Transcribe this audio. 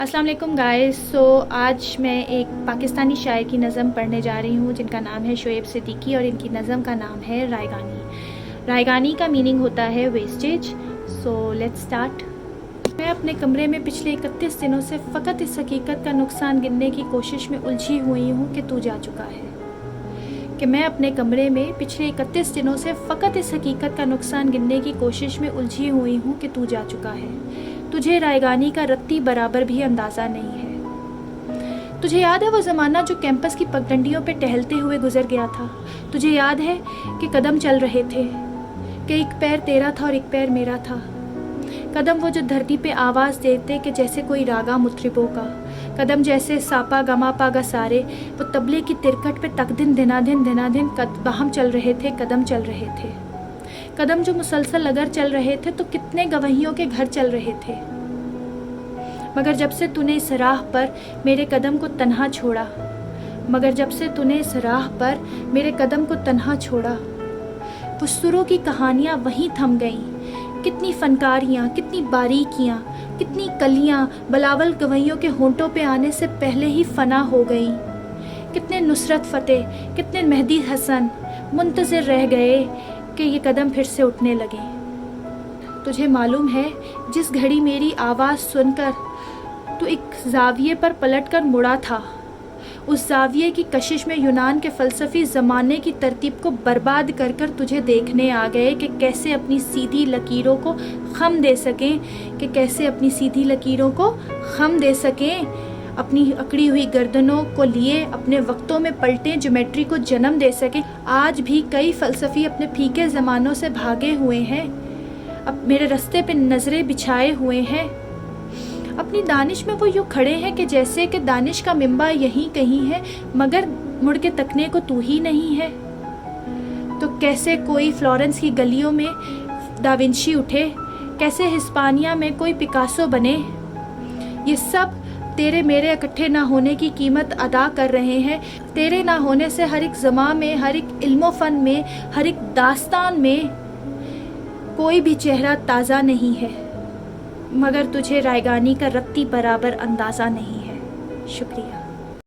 अस्सलाम वालेकुम गाइस। आज मैं एक पाकिस्तानी शायर की नज़म पढ़ने जा रही हूँ जिनका नाम है शोएब सिद्दीकी और इनकी नज़म का नाम है रायगानी। रायगानी का मीनिंग होता है वेस्टेज। So let's start. मैं अपने कमरे में पिछले 31 दिनों से फ़कत इस हकीकत का नुकसान गिनने की कोशिश में उलझी हुई हूँ कि तू जा चुका है। कि मैं अपने कमरे में पिछले 31 दिनों से फ़कत इस हकीकत का नुकसान गिनने की कोशिश में उलझी हुई हूँ कि तू जा चुका है। तुझे रायगानी का रत्ती बराबर भी अंदाज़ा नहीं है। तुझे याद है वो ज़माना जो कैंपस की पगडंडियों पे टहलते हुए गुजर गया था। तुझे याद है कि कदम चल रहे थे, कि एक पैर तेरा था और एक पैर मेरा था। कदम वो जो धरती पे आवाज़ देते कि जैसे कोई रागा मुतरिबों का। कदम जैसे सापा गमा पागा सारे, वो तबले की तिरकट पे तक दिन दिनादिन बाहम चल रहे थे, कदम चल रहे थे। कदम जो मुसलसल अगर चल रहे थे तो कितने गवाहियों के घर चल रहे थे। मगर जब से तूने इस राह पर मेरे कदम को तन्हा छोड़ा, मगर जब से तूने इस राह पर मेरे कदम को तन्हा छोड़ा, वो सुरों की कहानियाँ वहीं थम गईं। कितनी फनकारियाँ, कितनी बारीकियाँ, कितनी कलियाँ बलावल गवैयों के होंठों पे आने से पहले ही फना हो गईं। कितने नुसरत फ़तेह, कितने मेहदी हसन मुंतज़िर रह गए कि ये कदम फिर से उठने लगे। तुझे मालूम है जिस घड़ी मेरी आवाज़ सुनकर तू एक ज़ाविये पर पलटकर मुड़ा था, उस ज़ाविये की कशिश में यूनान के फ़लसफ़ी ज़माने की तरतीब को बर्बाद कर कर तुझे देखने आ गए कि कैसे अपनी सीधी लकीरों को ख़म दे सकें, कि कैसे अपनी सीधी लकीरों को ख़म दे सकें, अपनी अकड़ी हुई गर्दनों को लिए अपने वक्तों में पलटें ज्योमेट्री को जन्म दे सकें। आज भी कई फ़लसफ़ी अपने फीके ज़मानों से भागे हुए हैं, अब मेरे रास्ते पे नज़रें बिछाए हुए हैं। अपनी दानिश में वो यूँ खड़े हैं कि जैसे कि दानिश का मिंबा यहीं कहीं है, मगर मुड़ के तकने को तू ही नहीं है। तो कैसे कोई फ्लोरेंस की गलियों में दाविंची उठे, कैसे हिस्पानिया में कोई पिकासो बने, ये सब तेरे मेरे इकट्ठे ना होने की कीमत अदा कर रहे हैं। तेरे ना होने से हर एक ज़मां में, हर एक इल्मो फ़न में, हर एक दास्तान में कोई भी चेहरा ताज़ा नहीं है, मगर तुझे रायगानी का रत्ती बराबर अंदाज़ा नहीं है। शुक्रिया।